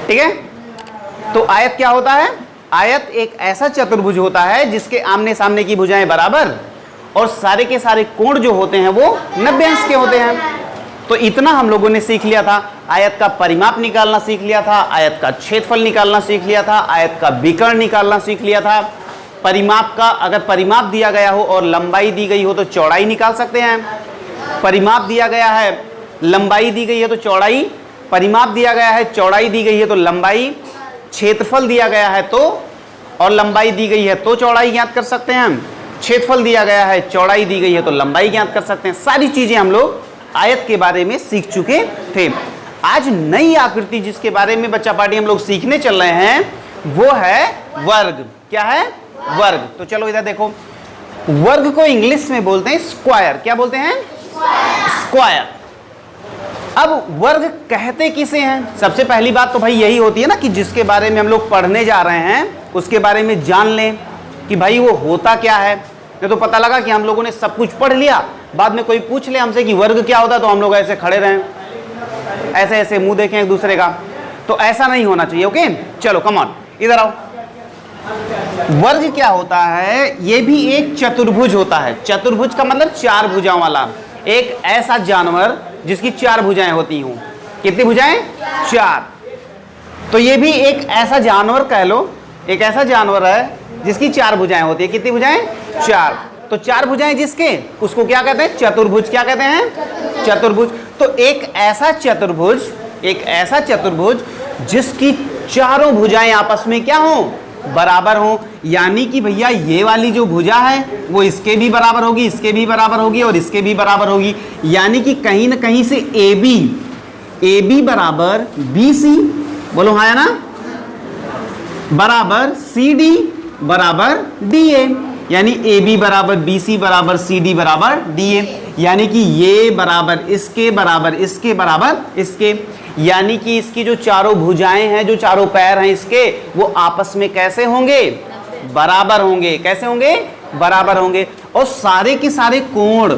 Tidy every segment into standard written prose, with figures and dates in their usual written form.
ठीक है। तो आयत क्या होता है? आयत एक ऐसा चतुर्भुज होता है जिसके आमने सामने की भुजाएं बराबर और सारे के सारे कोण जो होते हैं वो 90 अंश के होते हैं। तो इतना हम लोगों ने सीख लिया था। आयत का परिमाप निकालना सीख लिया था, आयत का क्षेत्रफल निकालना सीख लिया था, आयत का विकर्ण निकालना सीख लिया था। परिमाप का, अगर परिमाप दिया गया हो और लंबाई दी गई हो तो चौड़ाई निकाल सकते हैं। परिमाप दिया गया है, लंबाई दी गई है तो चौड़ाई, परिमाप दिया गया है, चौड़ाई दी गई है तो लंबाई, क्षेत्रफल दिया गया है तो और लंबाई दी गई है तो चौड़ाई ज्ञात कर सकते हैं। क्षेत्रफल दिया गया है, चौड़ाई दी गई है तो लंबाई ज्ञात कर सकते हैं। सारी चीजें हम लोग आयत के बारे में सीख चुके थे। आज नई आकृति जिसके बारे में बच्चा पार्टी हम लोग सीखने चल रहे हैं वो है वर्ग। क्या है? वर्ग। तो चलो इधर देखो, वर्ग को इंग्लिश में बोलते हैं स्क्वायर। क्या बोलते हैं? स्क्वायर। अब वर्ग कहते किसे हैं? सबसे पहली बात तो भाई यही होती है ना कि जिसके बारे में हम लोग पढ़ने जा रहे हैं उसके बारे में जान लें कि भाई वो होता क्या है। नहीं तो पता लगा कि हम लोगों ने सब कुछ पढ़ लिया, बाद में कोई पूछ ले हमसे कि वर्ग क्या होता है तो हम लोग ऐसे खड़े रहें, ऐसे ऐसे मुंह देखें एक दूसरे का। तो ऐसा नहीं होना चाहिए। ओके, चलो कम ऑन, इधर आओ। वर्ग क्या होता है? ये भी एक चतुर्भुज होता है। चतुर्भुज का मतलब चार भुजाओं वाला, एक ऐसा जानवर जिसकी चार भुजाएं होती हूं। कितनी भुजाएं? चार। तो ये भी एक ऐसा जानवर कह लो, एक ऐसा जानवर है जिसकी चार भुजाएं होती है। कितनी भुजाएं? चार। तो चार भुजाएं जिसके, उसको क्या कहते हैं? चतुर्भुज। क्या कहते हैं? चतुर्भुज। तो एक ऐसा चतुर्भुज, एक ऐसा चतुर्भुज जिसकी चारों भुजाएं आपस में क्या हो? बराबर हो। यानी कि भैया ये वाली जो भुजा है वो इसके भी बराबर होगी, इसके भी बराबर होगी और इसके भी बराबर होगी। यानी कि कहीं ना कहीं से ए बी बराबर बी सी, बोलो हाँ या ना, बराबर सी डी बराबर डी ए। यानी ए बी बराबर बी सी बराबर सी डी बराबर डी ए। यानी कि ये बराबर इसके बराबर इसके बराबर इसके। यानी कि इसकी जो चारों भुजाएं हैं, जो चारों पैर हैं इसके, वो आपस में कैसे होंगे? बराबर होंगे। कैसे होंगे? बराबर होंगे। और सारे के सारे कोण,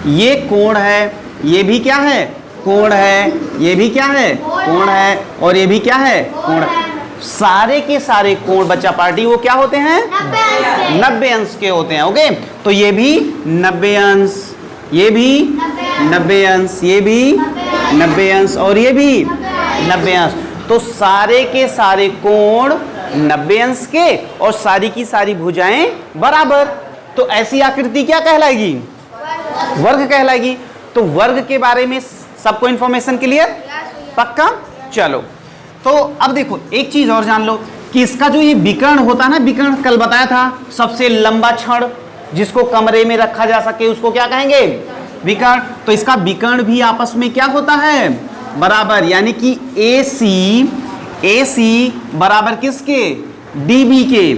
ये कोण है, ये भी क्या है? कोण है, ये भी क्या है? कोण है, और ये भी क्या है? कोण है। सारे के सारे कोण बच्चा पार्टी वो क्या होते हैं? 90 अंश के होते हैं। ओके, तो ये भी 90 अंश, ये भी 90 अंश, ये भी 90 अंश और ये भी 90 अंश। तो सारे के सारे कोण 90 अंश के और सारी की सारी भुजाएं बराबर। तो ऐसी आकृति क्या कहलाएगी? वर्ग कहलाएगी। तो वर्ग के बारे में सबको इंफॉर्मेशन क्लियर? पक्का? चलो, तो अब देखो एक चीज और जान लो कि इसका जो ये विकर्ण होता है ना, विकर्ण कल बताया था, सबसे लंबा छड़ जिसको कमरे में रखा जा सके उसको क्या कहेंगे? विकर्ण। तो इसका विकर्ण भी आपस में क्या होता है? बराबर। यानी कि ए सी बराबर किसके? डी बी के,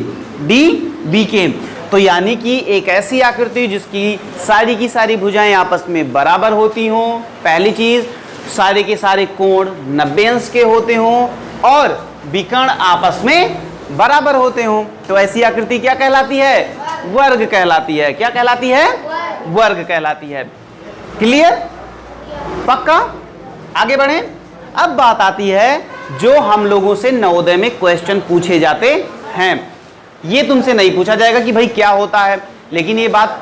डी बी के। तो यानी कि एक ऐसी आकृति जिसकी सारी की सारी भुजाएं आपस में बराबर होती हों, पहली चीज, सारे के सारे कोण 90 अंश के होते हों और विकर्ण आपस में बराबर होते हों। तो ऐसी आकृति क्या कहलाती है? वर्ग कहलाती है। क्या कहलाती है? वर्ग कहलाती है। क्लियर? पक्का? आगे बढ़े। अब बात आती है जो हम लोगों से नवोदय में क्वेश्चन पूछे जाते हैं। ये तुमसे नहीं पूछा जाएगा कि भाई क्या होता है, लेकिन ये बात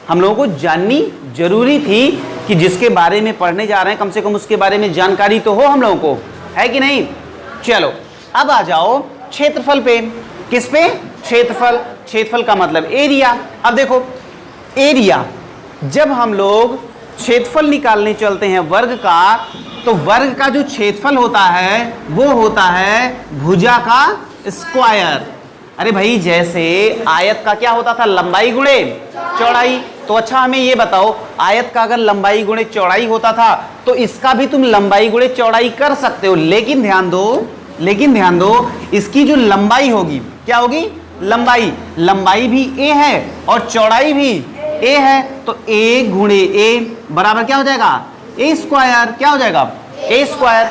हम लोगों को जाननी जरूरी थी कि जिसके बारे में पढ़ने जा रहे हैं कम से कम उसके बारे में जानकारी तो हो हम लोगों को, है कि नहीं? चलो अब आ जाओ क्षेत्रफल पे। किस पे? क्षेत्रफल। क्षेत्रफल का मतलब एरिया। अब देखो एरिया, जब हम लोग क्षेत्रफल निकालने चलते हैं वर्ग का, तो वर्ग का जो क्षेत्रफल होता है वो होता है भुजा का स्क्वायर। अरे भाई जैसे आयत का क्या होता था? लंबाई गुणे चौड़ाई। तो अच्छा हमें ये बताओ, आयत का अगर लंबाई गुणे चौड़ाई होता था तो इसका भी तुम लंबाई गुणे चौड़ाई कर सकते हो, लेकिन ध्यान दो इसकी जो लंबाई होगी क्या होगी? लंबाई। लंबाई भी ए है और चौड़ाई भी ए है, तो ए गुणे ए बराबर क्या हो जाएगा? ए स्क्वायर। क्या हो जाएगा? ए स्क्वायर।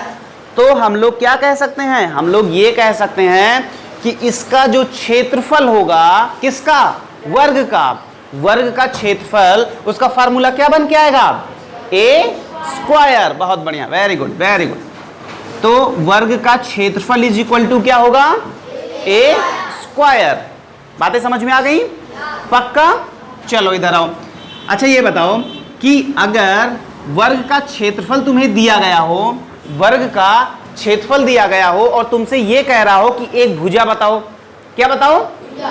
तो हम लोग क्या कह सकते हैं? हम लोग ये कह सकते हैं कि इसका जो क्षेत्रफल होगा, किसका? वर्ग का। वर्ग का क्षेत्रफल, उसका फार्मूला क्या बन के आएगा? ए स्क्वायर। बहुत बढ़िया, वेरी गुड वेरी गुड। तो वर्ग का क्षेत्रफल इज इक्वल टू क्या होगा, ए स्क्वायर। बातें समझ में आ गई? पक्का? चलो इधर आओ। अच्छा ये बताओ कि अगर वर्ग का क्षेत्रफल तुम्हें दिया गया हो, वर्ग का क्षेत्रफल दिया गया हो और तुमसे ये कह रहा हो कि एक भुजा बताओ, क्या बताओ,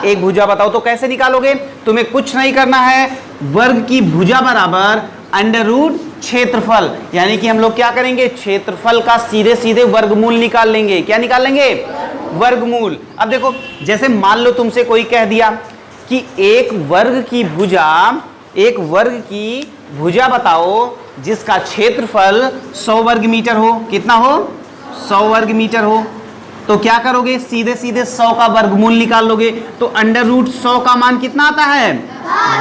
एक भुजा बताओ, तो कैसे निकालोगे? तुम्हें कुछ नहीं करना है, वर्ग की भुजा बराबर अंडर रूट क्षेत्रफल, यानी कि हम लोग क्या करेंगे, क्षेत्रफल का सीधे सीधे वर्गमूल निकाल लेंगे। क्या निकाल लेंगे? वर्गमूल। अब देखो, जैसे मान लो तुमसे कोई कह दिया कि एक वर्ग की भुजा बताओ जिसका क्षेत्रफल 100 वर्ग मीटर हो। कितना हो? 100 वर्ग मीटर हो। तो क्या करोगे, सीधे सीधे 100 का वर्गमूल निकाल लोगे। तो अंडर रूट 100 का मान कितना आता है?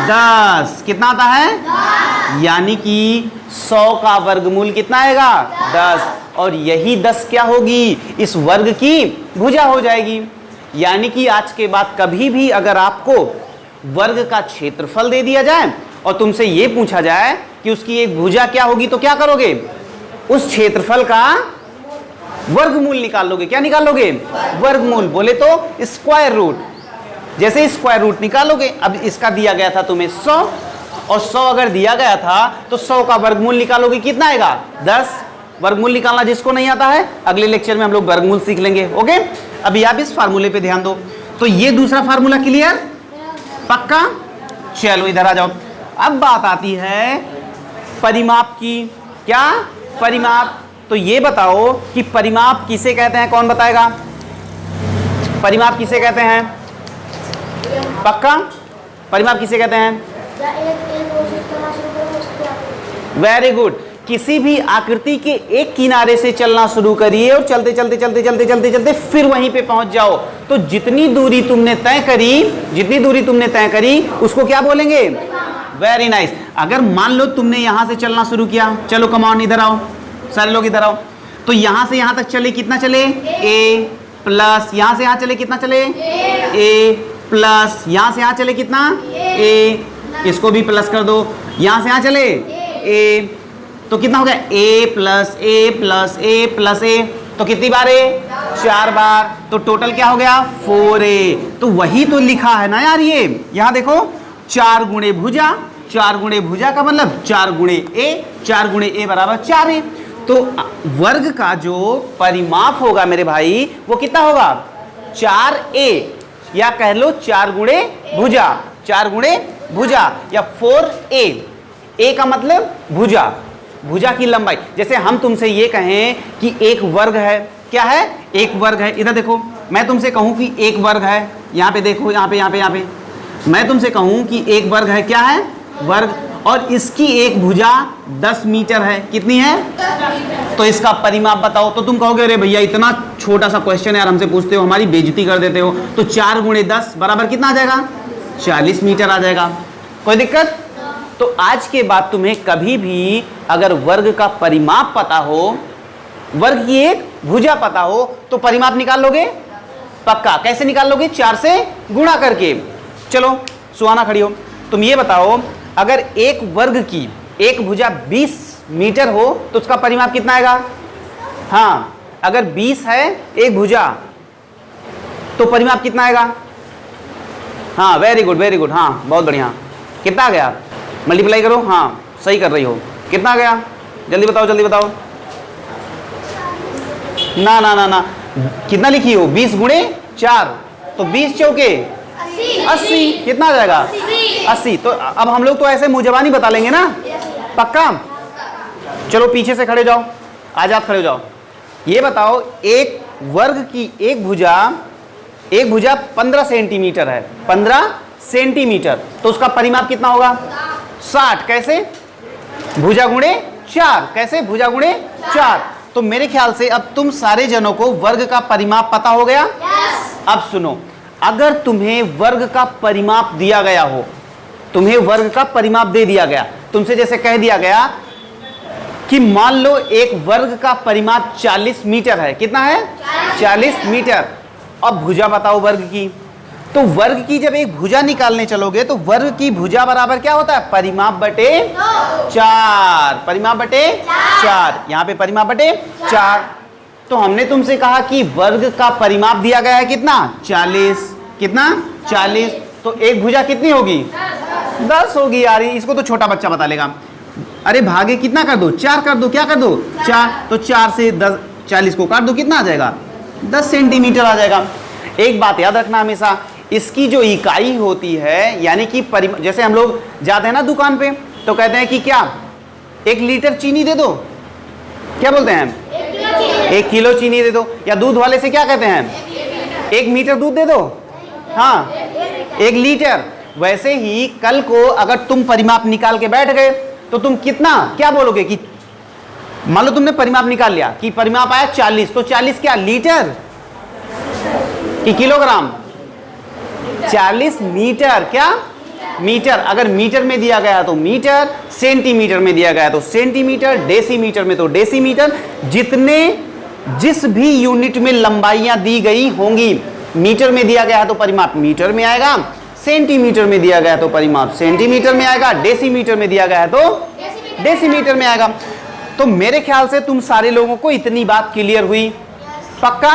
10। कितना आता है? यानी कि 100 का वर्गमूल कितना आएगा? 10। और यही 10 क्या होगी, इस वर्ग की भुजा हो जाएगी। यानी कि आज के बाद कभी भी अगर आपको वर्ग का क्षेत्रफल दे दिया जाए और तुमसे यह पूछा जाए कि उसकी एक भुजा क्या होगी, तो क्या करोगे, उस क्षेत्रफल का वर्गमूल निकाल लोगे। क्या निकाल लोगे? वर्गमूल। बोले तो स्क्वायर रूट। जैसे स्क्वायर रूट निकालोगे, अब इसका दिया गया था तुम्हें 100 और 100 अगर दिया गया था तो 100 का वर्गमूल निकालोगे, कितना आएगा? 10। वर्गमूल निकालना जिसको नहीं आता है, अगले लेक्चर में हम लोग वर्गमूल सीख लेंगे। ओके, अभी आप इस फार्मूले पे ध्यान दो। तो ये दूसरा फार्मूला क्लियर? पक्का? चलो इधर आ जाओ। अब बात आती है परिमाप की। क्या? परिमाप। तो ये बताओ कि परिमाप किसे कहते हैं, कौन बताएगा? परिमाप किसे कहते हैं? पक्का? परिमाप किसे कहते हैं? Very good. किसी भी आकृति के एक किनारे से चलना शुरू करिए और चलते चलते चलते चलते चलते चलते फिर वहीं पे पहुंच जाओ। तो जितनी दूरी तुमने तय करी उसको क्या बोलेंगे? Very nice. अगर मान लो तुमने यहां से चलना शुरू किया, चलो कमान इधर आओ, सारे लोग इधर आओ। तो यहां से यहां तक चले, कितना चले? ए प्लस, यहां से यहां चले कितना चले? ए प्लस, यहां से यहां चले कितना? ए, इसको भी प्लस कर दो। यहां से यहां चले ए, तो कितना हो गया? ए प्लस ए प्लस ए प्लस ए। तो कितनी बार ए? 4 बार। तो टोटल क्या हो गया? 4a। तो वही तो लिखा है ना यार, ये यहां देखो, 4 गुणे भुजा। 4 गुणे भुजा का मतलब 4 गुणे ए, 4 गुणे ए बराबर 4a। तो वर्ग का जो परिमाप होगा मेरे भाई, वो कितना होगा? 4a, या कह लो 4 गुणे भुजा, 4 गुणे भुजा, या 4a। ए का मतलब भुजा, भुजा की लंबाई। जैसे हम तुमसे ये कहें कि एक वर्ग है, क्या है? एक वर्ग है। इधर देखो, मैं तुमसे कहूं कि एक वर्ग है, यहां पे देखो, यहां पे मैं तुमसे कहूं कि एक वर्ग है, क्या है? वर्ग। और इसकी एक भुजा 10 मीटर है। कितनी है? तो इसका परिमाप बताओ। तो तुम कहोगे अरे भैया इतना छोटा सा क्वेश्चन यार हमसे पूछते हो, हमारी बेइज्जती कर देते हो। तो 4 गुणे 10 बराबर कितना आ जाएगा? 40 मीटर आ जाएगा। कोई दिक्कत? तो आज के बाद तुम्हें कभी भी अगर वर्ग का परिमाप पता हो, वर्ग की एक भुजा पता हो, तो परिमाप निकाल लोगे? पक्का। कैसे निकाल लोगे? 4 से गुणा करके। चलो सुहाना खड़ी हो, तुम ये बताओ, अगर एक वर्ग की एक भुजा 20 मीटर हो तो उसका परिमाप कितना आएगा? हाँ, अगर 20 है एक भुजा तो परिमाप कितना आएगा? हाँ वेरी गुड वेरी गुड, हाँ बहुत बढ़िया। कितना आ गया? मल्टीप्लाई करो। हाँ सही कर रही हो। कितना आ गया? जल्दी बताओ जल्दी बताओ। ना ना ना ना, कितना लिखी हो? 20 गुणे 4, तो 20 चौके 80। कितना आ जाएगा? 80। तो अब हम लोग तो ऐसे मुंह जबानी बता लेंगे ना। पक्का? चलो पीछे से खड़े जाओ, आजाद खड़े हो जाओ। ये बताओ, एक वर्ग की एक भुजा 15 सेंटीमीटर है, 15 सेंटीमीटर, तो उसका परिमाप कितना होगा? 60। कैसे? भुजा गुणे 4। कैसे? भुजा गुणे 4। तो मेरे ख्याल से अब तुम सारे जनों को वर्ग का परिमाप पता हो गया। अब सुनो, अगर तुम्हें वर्ग का परिमाप दिया गया हो, तुम्हें वर्ग का परिमाप दे दिया गया, तुमसे जैसे कह दिया गया कि मान लो एक वर्ग का परिमाप 40 मीटर है। कितना है? 40 मीटर। अब भुजा बताओ वर्ग की। तो वर्ग की जब एक भुजा निकालने चलोगे तो वर्ग की भुजा बराबर क्या होता है? परिमाप बटे 4। परिमाप बटे 4। यहां पे परिमाप बटे 4। तो हमने तुमसे कहा कि वर्ग का परिमाप दिया गया है कितना, 40। कितना, 40। तो एक भुजा कितनी होगी, 10 होगी यार। इसको तो छोटा बच्चा बता लेगा। अरे भागे कितना कर दो, 4 कर दो। क्या कर दो, 4। तो 4 से 10 40 को काट दो, कितना आ जाएगा, 10 सेंटीमीटर आ जाएगा। एक बात याद रखना हमेशा, इसकी जो इकाई होती है, यानी कि जैसे हम लोग जाते हैं ना दुकान पे, तो कहते हैं कि क्या 1 लीटर चीनी दे दो, क्या बोलते हैं, 1 किलो चीनी दे दो। या दूध वाले से क्या कहते हैं, 1 मीटर दूध दे दो, हाँ 1 लीटर। वैसे ही कल को अगर तुम परिमाप निकाल के बैठ गए तो तुम कितना क्या बोलोगे कि मान लो तुमने परिमाप निकाल लिया कि परिमाप आया 40, तो 40 क्या लीटर कि किलोग्राम, 40 मीटर, क्या मीटर। अगर मीटर में दिया गया तो मीटर, सेंटीमीटर में दिया गया तो सेंटीमीटर, डेसीमीटर में तो डेसीमीटर। जिस भी यूनिट में लंबाइयां दी गई होंगी, मीटर में दिया गया है तो परिमाप मीटर में आएगा, सेंटीमीटर में दिया गया तो परिमाप सेंटीमीटर में आएगा, डेसीमीटर में दिया गया है तो डेसीमीटर में आएगा। तो मेरे ख्याल से तुम सारे लोगों को इतनी बात क्लियर हुई, पक्का।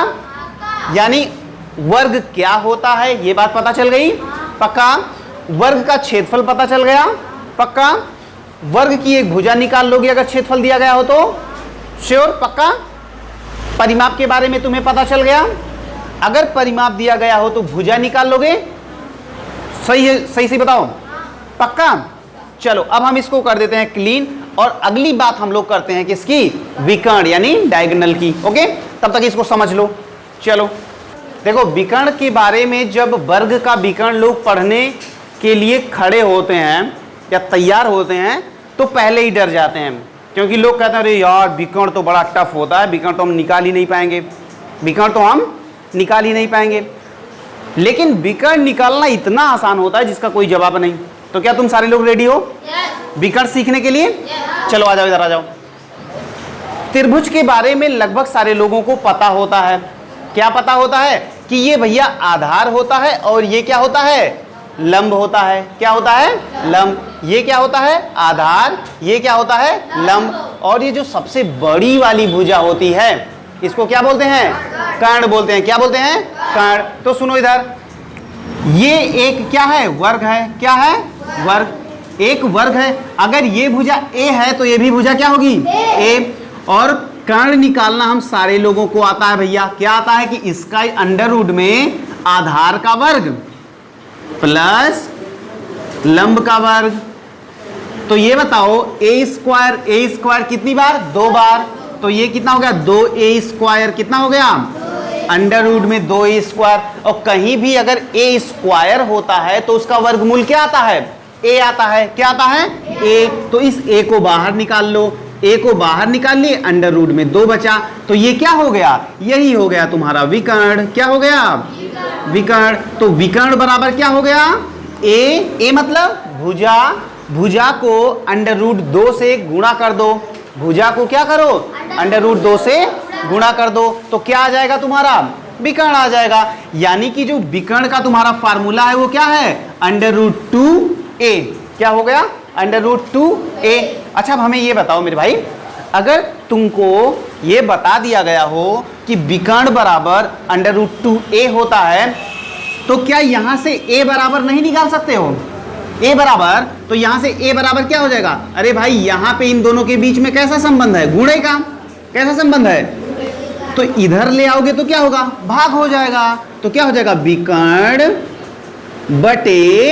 यानी वर्ग क्या होता है ये बात पता चल गई, पक्का। वर्ग का क्षेत्रफल पता चल गया, पक्का। वर्ग की एक भुजा निकाल लोगे अगर क्षेत्रफल दिया गया हो तो, श्योर, पक्का। परिमाप के बारे में तुम्हें पता चल गया, अगर परिमाप दिया गया हो तो भुजा निकाल लोगे, सही है, सही से बताओ, पक्का। चलो अब हम इसको कर देते हैं क्लीन, और अगली बात हम लोग करते हैं किसकी, विकर्ण यानी डायगोनल की। ओके, तब तक इसको समझ लो। चलो देखो, विकर्ण के बारे में जब वर्ग का विकर्ण लोग पढ़ने के लिए खड़े होते हैं या तैयार होते हैं तो पहले ही डर जाते हैं, क्योंकि लोग कहते हैं अरे यार विकर्ण तो बड़ा टफ होता है, विकर्ण तो हम निकाल ही नहीं पाएंगे, विकर्ण तो हम निकाल ही नहीं पाएंगे। लेकिन विकर्ण निकालना इतना आसान होता है जिसका कोई जवाब नहीं। तो क्या तुम सारे लोग रेडी हो विकर्ण सीखने के लिए? चलो आ जाओ, इधर आ जाओ। त्रिभुज के बारे में लगभग सारे लोगों को पता होता है। क्या पता होता है कि ये भैया आधार होता है और ये क्या होता है, लंब होता है। क्या होता है, लंब। ये क्या होता है, आधार। ये क्या होता है, लंब। और ये जो सबसे बड़ी वाली भुजा होती है इसको क्या बोलते हैं, कर्ण बोलते हैं। क्या बोलते हैं, कर्ण। तो सुनो इधर, ये एक क्या है, वर्ग है। क्या है, वर्ग। एक वर्ग है। अगर ये भुजा ए है तो ये भी भुजा क्या होगी, ए। और कर्ण निकालना हम सारे लोगों को आता है भैया। क्या आता है कि इसका अंडर रूट में आधार का वर्ग प्लस लंब का वर्ग। तो ये बताओ ए स्क्वायर कितनी बार, 2 बार। तो ये कितना हो गया, 2a स्क्वायर। कितना हो गया, अंडर रूट में 2a स्क्वायर। और कहीं भी अगर a स्क्वायर होता है तो उसका वर्गमूल क्या आता है, a आता है। क्या आता है, a। तो इस a को बाहर निकाल लो, a को बाहर निकाल लिए, अंडर रूट में 2 बचा। तो ये क्या हो गया, यही हो गया तुम्हारा विकर्ण। क्या हो गया, विकर्ण। तो विकर्ण बराबर क्या हो गया, a मतलब भुजा। भुजा को अंडर रूट 2 से गुणा कर दो। भुजा को क्या करो, अंडर रूट 2 से गुणा कर दो। तो क्या आ जाएगा तुम्हारा, विकर्ण आ जाएगा। यानी कि जो विकर्ण का तुम्हारा फार्मूला है वो क्या है, अंडर रूट 2a। क्या हो गया, अंडर रूट 2a। अच्छा अब हमें ये बताओ मेरे भाई, अगर तुमको ये बता दिया गया हो कि विकर्ण बराबर अंडर रूट 2a होता है तो क्या यहां से a बराबर नहीं निकाल सकते हो, a बराबर। तो यहां से a बराबर क्या हो जाएगा, अरे भाई यहां पे इन दोनों के बीच में कैसा संबंध है, गुणे का। कैसा संबंध है, तो इधर ले आओगे तो क्या होगा, भाग हो जाएगा। तो क्या हो जाएगा, विकर्ण बटे,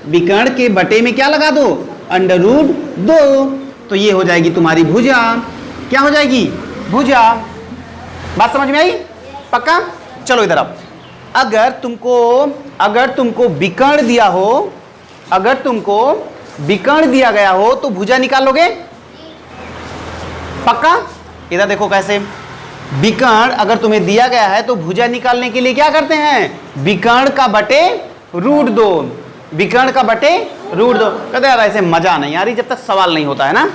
विकर्ण के बटे में क्या लगा दो, अंडर रूट 2। तो ये हो जाएगी तुम्हारी भुजा। क्या हो जाएगी, भुजा। बात समझ में आई, पक्का। चलो इधर आओ। अगर तुमको विकर्ण दिया हो, अगर तुमको विकर्ण दिया गया हो तो भुजा निकाल लोगे, पक्का। इधर देखो कैसे, विकर्ण अगर तुम्हें दिया गया है तो भुजा निकालने के लिए क्या करते हैं, विकर्ण का बटे रूट 2। विकर्ण का बटे रूट 2। कहते यार ऐसे मजा नहीं आ रही जब तक सवाल नहीं होता है ना।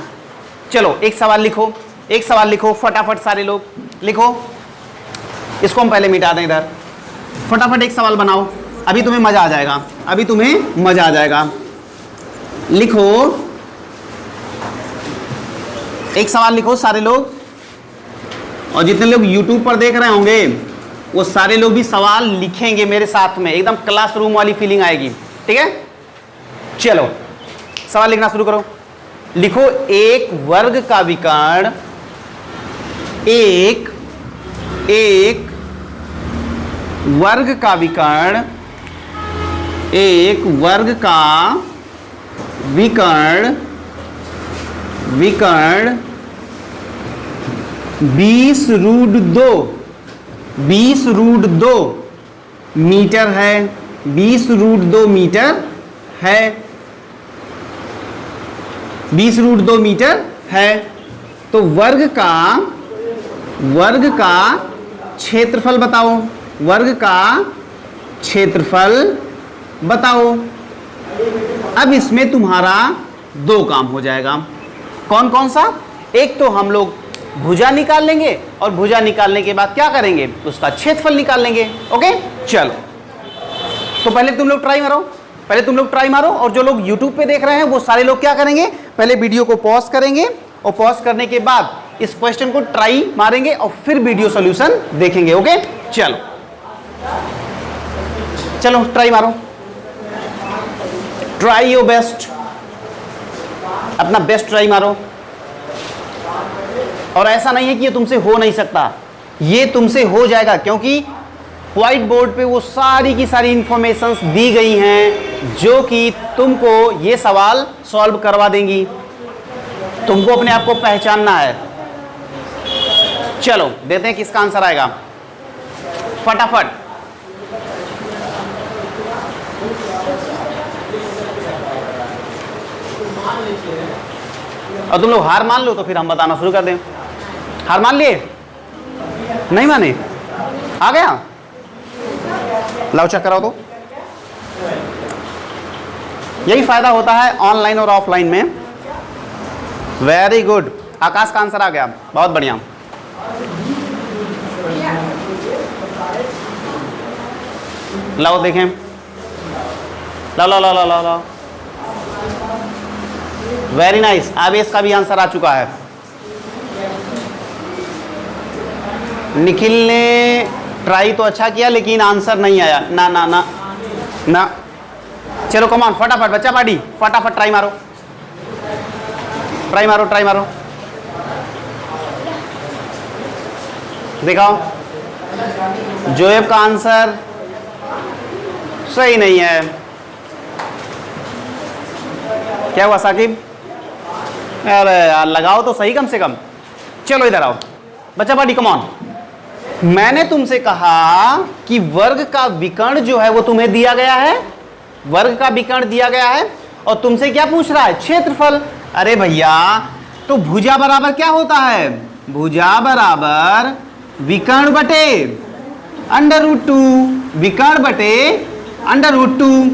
चलो एक सवाल लिखो, एक सवाल लिखो फटाफट, सारे लोग लिखो। इसको हम पहले मिटा दें इधर। फटाफट एक सवाल बनाओ, अभी तुम्हें मजा आ जाएगा, अभी तुम्हें मजा आ जाएगा। लिखो एक सवाल, लिखो सारे लोग। और जितने लोग यूट्यूब पर देख रहे होंगे वो सारे लोग भी सवाल लिखेंगे मेरे साथ में, एकदम क्लासरूम वाली फीलिंग आएगी। ठीक है, चलो सवाल लिखना शुरू करो। लिखो एक वर्ग का विकर्ण, एक वर्ग का विकर्ण, एक वर्ग का विकर्ण 20√2 मीटर है, 20√2 मीटर है, 20√2 मीटर है। तो वर्ग का क्षेत्रफल बताओ, वर्ग का क्षेत्रफल बताओ। अब इसमें तुम्हारा दो काम हो जाएगा। कौन कौन सा? एक तो हम लोग भुजा निकाल लेंगे और भुजा निकालने के बाद क्या करेंगे, उसका क्षेत्रफल निकाल लेंगे। ओके, चलो तो पहले तुम लोग ट्राई मारो, और जो लोग YouTube पे देख रहे हैं वो सारे लोग क्या करेंगे, पहले वीडियो को पॉज करेंगे और पॉज करने के बाद इस क्वेश्चन को ट्राई मारेंगे और फिर वीडियो सॉल्यूशन देखेंगे। ओके, चलो ट्राई मारो, ट्राई योर बेस्ट, अपना बेस्ट ट्राई मारो। और ऐसा नहीं है कि ये तुमसे हो नहीं सकता, ये तुमसे हो जाएगा, क्योंकि व्हाइट बोर्ड पे वो सारी की सारी इंफॉर्मेशंस दी गई हैं जो कि तुमको ये सवाल सॉल्व करवा देंगी। तुमको अपने आप को पहचानना है। चलो देखते हैं किसका आंसर आएगा फटाफट। और तुम लोग हार मान लो तो फिर हम बताना शुरू कर दें। हार मान लिए? नहीं माने? आ गया? लाओ चेक कराओ। तो यही फायदा होता है ऑनलाइन और ऑफलाइन में। वेरी गुड, आकाश का आंसर आ गया, बहुत बढ़िया। लाओ देखें, लाओ। वेरी नाइस, आवेश का भी आंसर आ चुका है। निखिल ने ट्राई तो अच्छा किया लेकिन आंसर नहीं आया। ना चलो कमान, फटाफट बच्चा पार्टी, फटाफट ट्राई मारो। दिखाओ। जोएब का आंसर सही नहीं है। क्या हुआ साकिब? अरे यार लगाओ तो सही कम से कम। चलो इधर आओ बच्चा पार्टी, कम ऑन। मैंने तुमसे कहा कि वर्ग का विकर्ण जो है वो तुम्हें दिया गया है, वर्ग का विकर्ण दिया गया है, और तुमसे क्या पूछ रहा है, क्षेत्रफल। अरे भैया तो भुजा बराबर क्या होता है, भुजा बराबर विकर्ण बटे √2, विकर्ण बटे √2।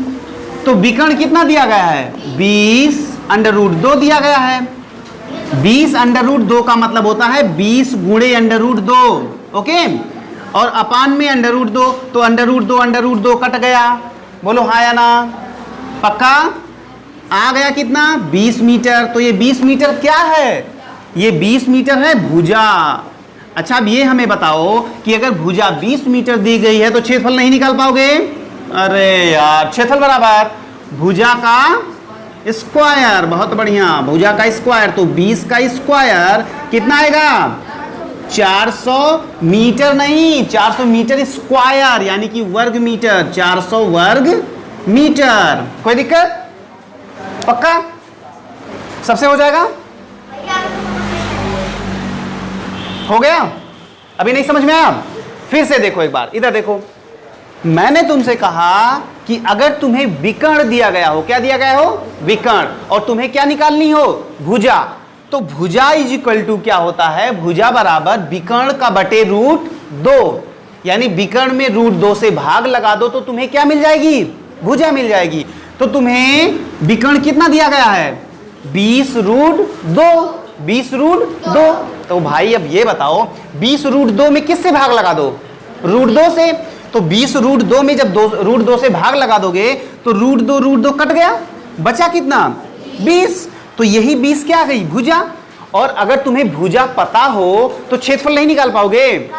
तो विकर्ण कितना दिया गया है, 20√2 दिया गया है। 20√2 का मतलब होता है 20 गुणे √2। ओके, और अपान में √2, तो √2 कट गया। बोलो हाँ या ना? पक्का? आ गया कितना, 20 मीटर। तो ये 20 मीटर क्या है, ये 20 मीटर है भुजा। अच्छा अब ये हमें बताओ कि अगर भुजा 20 मीटर दी गई है तो क्षेत्रफल नहीं निकाल पाओगे? अरे यार, क्षेत्रफल बराबर भुजा का स्क्वायर। बहुत बढ़िया, भुजा का स्क्वायर। तो 20 का स्क्वायर कितना आएगा, 400 मीटर नहीं, 400 मीटर स्क्वायर, यानी कि वर्ग मीटर, 400 वर्ग मीटर। कोई दिक्कत? पक्का? सबसे हो जाएगा? हो गया? अभी नहीं समझ में आया? फिर से देखो एक बार, इधर देखो। मैंने तुमसे कहा कि अगर तुम्हें विकर्ण दिया गया हो, क्या दिया गया हो, विकर्ण, और तुम्हें क्या निकालनी हो, भुजा। तो भुजा इज इक्वल टू क्या होता है, भुजा बराबर विकर्ण का बटे √2, यानी विकर्ण में √2 से भाग लगा दो तो तुम्हें क्या मिल जाएगी, भुजा मिल जाएगी। तो तुम्हें विकर्ण कितना दिया गया है, 20√2, 20√2। तो भाई अब ये बताओ 20√2 में किससे भाग लगा दो, √2 से। तो 20√2 में जब √2 से भाग लगा दोगे तो √2 कट गया, बचा कितना, 20। तो यही 20 क्या आ गई, भुजा। और अगर तुम्हें भुजा पता हो तो क्षेत्रफल नहीं निकाल पाओगे?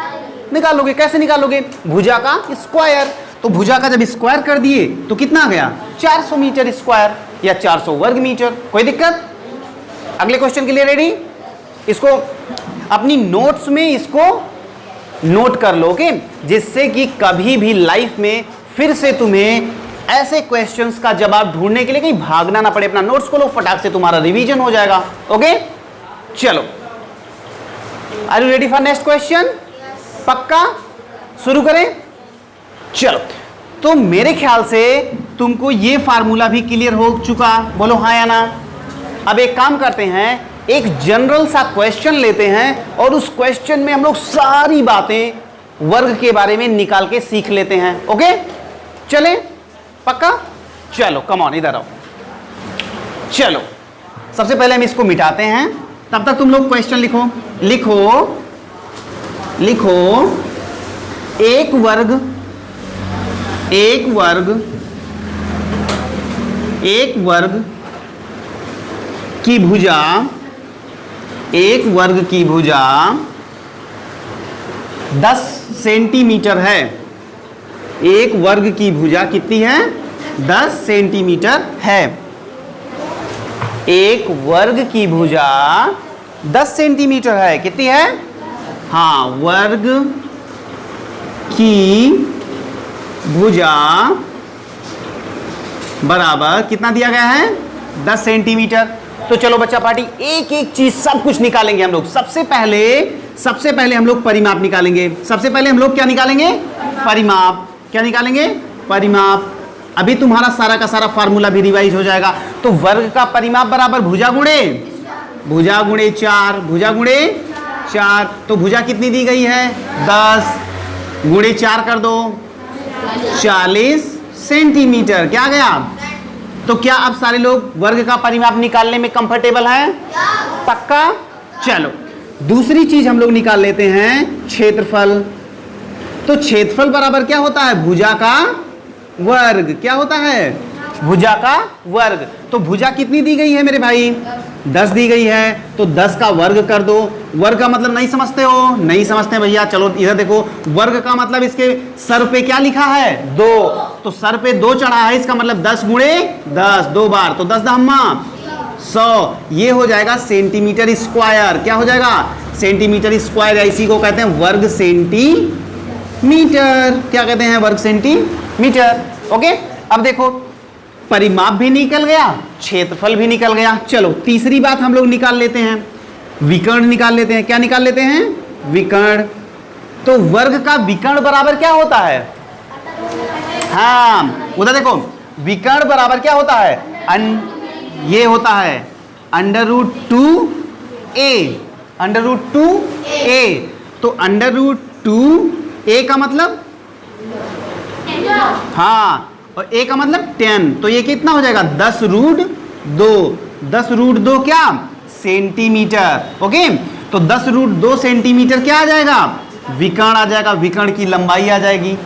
निकालोगे। कैसे निकालोगे? भुजा का स्क्वायर। तो भुजा का जब स्क्वायर कर दिए तो कितना आ गया? 400 मीटर स्क्वायर या 400 वर्ग मीटर। कोई दिक्कत? अगले क्वेश्चन के लिए रेडी? इसको अपनी नोट्स में इसको नोट कर लो, ओके, जिससे कि कभी भी लाइफ में फिर से तुम्हें ऐसे क्वेश्चंस का जवाब ढूंढने के लिए कहीं भागना ना पड़े। अपना नोट्स को लो, फटाक से तुम्हारा रिवीजन हो जाएगा। ओके, चलो, are you ready for next question? पक्का? शुरू करें? चलो, तो मेरे ख्याल से तुमको ये फार्मूला भी क्लियर हो चुका, बोलो हाँ या ना। अब एक काम करते हैं, एक जनरल सा क्वेश्चन लेते हैं और उस क्वेश्चन में हम लोग सारी बातें वर्ग के बारे में निकाल के सीख लेते हैं। ओके, चले? पक्का? चलो, कम ऑन, इधर आओ। चलो, सबसे पहले हम इसको मिटाते हैं, तब तक तुम लोग क्वेश्चन लिखो। लिखो एक वर्ग की भुजा, एक वर्ग की भुजा 10 सेंटीमीटर है। एक वर्ग की भुजा कितनी है? 10 सेंटीमीटर है। एक वर्ग की भुजा 10 सेंटीमीटर है। कितनी है? हाँ, वर्ग की भुजा बराबर कितना दिया गया है? 10 सेंटीमीटर। तो चलो बच्चा पार्टी, एक एक चीज सब कुछ निकालेंगे हम लोग। सबसे पहले हम लोग परिमाप निकालेंगे। सबसे पहले हम लोग क्या निकालेंगे? परिमाप। क्या निकालेंगे? परिमाप। अभी तुम्हारा सारा का सारा फार्मूला भी रिवाइज हो जाएगा। तो वर्ग का परिमाप बराबर भुजा गुणे 4। भुजा गुणे 4। तो भुजा कितनी दी गई है? 10 गुणे 4 कर दो, 40 सेंटीमीटर। क्या गया? तो क्या अब सारे लोग वर्ग का परिमाप निकालने में कंफर्टेबल हैं? पक्का? चलो, दूसरी चीज हम लोग निकाल लेते हैं, क्षेत्रफल। तो क्षेत्रफल बराबर क्या होता है? भुजा का वर्ग। क्या होता है? भुजा का वर्ग। तो भुजा कितनी दी गई है मेरे भाई? 10 दी गई है। तो 10 का वर्ग कर दो। वर्ग का मतलब नहीं समझते हो? नहीं समझते भैया, चलो इधर देखो। वर्ग का मतलब इसके सर पे क्या लिखा है? 2। तो सर पे 2 चढ़ा है, इसका मतलब 10 गुणे 10, 2 बार। तो 10 दहम्मा 100। ये हो जाएगा सेंटीमीटर स्क्वायर। क्या हो जाएगा? Centimetre square. इसी को कहते हैं वर्ग सेंटीमीटर। क्या कहते हैं? वर्ग सेंटीमीटर। ओके, अब देखो, परिमाप भी निकल गया, क्षेत्रफल भी निकल गया। चलो, तीसरी बात हम लोग निकाल लेते हैं, विकर्ण निकाल लेते हैं। क्या निकाल लेते हैं? विकर्ण। तो वर्ग का विकर्ण बराबर क्या होता है? हाँ, उधर देखो, विकर्ण बराबर क्या होता है? ये होता है √2a। √2a। तो √2a का मतलब, हाँ, और a का मतलब 10। तो ये कितना हो जाएगा? 10√2। 10√2 क्या? सेंटीमीटर। ओके, तो 10√2 सेंटीमीटर क्या आ जाएगा? विकर्ण आ जाएगा। विकर्ण की लंबाई आ जाएगी।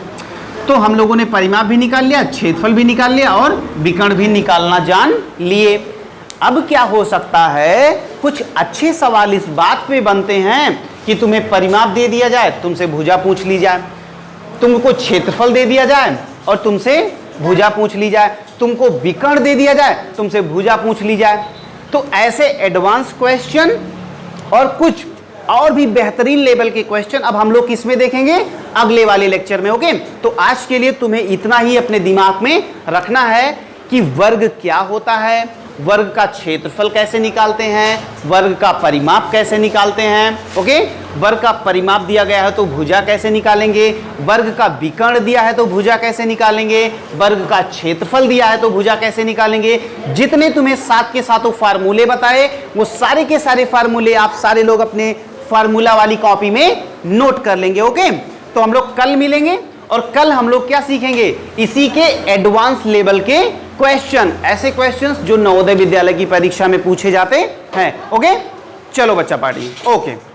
तो हम लोगों ने परिमाप भी निकाल लिया, क्षेत्रफल भी निकाल लिया और विकर्ण भी निकालना जान लिए। अब क्या हो सकता है? कुछ अच्छे सवाल इस बात पे बनते हैं कि तुम्हें परिमाप दे दिया जाए, तुमसे भुजा पूछ ली जाए, तुमको क्षेत्रफल दे दिया जाए और तुमसे भुजा पूछ ली जाए, तुमको विकर्ण दे दिया जाए, तुमसे भुजा पूछ ली जाए। तो ऐसे एडवांस क्वेश्चन और कुछ और भी बेहतरीन लेवल के क्वेश्चन अब हम लोग किसमें देखेंगे? अगले वाले लेक्चर में। ओके, तो आज के लिए तुम्हें इतना ही अपने दिमाग में रखना है कि वर्ग क्या होता है, वर्ग का क्षेत्रफल कैसे निकालते हैं, वर्ग का परिमाप कैसे निकालते हैं। ओके, वर्ग का परिमाप दिया गया है तो भुजा कैसे निकालेंगे, वर्ग का विकर्ण दिया है तो भुजा कैसे निकालेंगे, वर्ग का क्षेत्रफल दिया है तो भुजा कैसे निकालेंगे। जितने तुम्हें साथ के साथों फार्मूले बताए, वो सारे के सारे फार्मूले आप सारे लोग अपने फार्मूला वाली कॉपी में नोट कर लेंगे। ओके, तो हम लोग कल मिलेंगे और कल हम लोग क्या सीखेंगे? इसी के एडवांस लेवल के क्वेश्चन, ऐसे क्वेश्चंस जो नवोदय विद्यालय की परीक्षा में पूछे जाते हैं। ओके, चलो बच्चा पार्टी। ओके।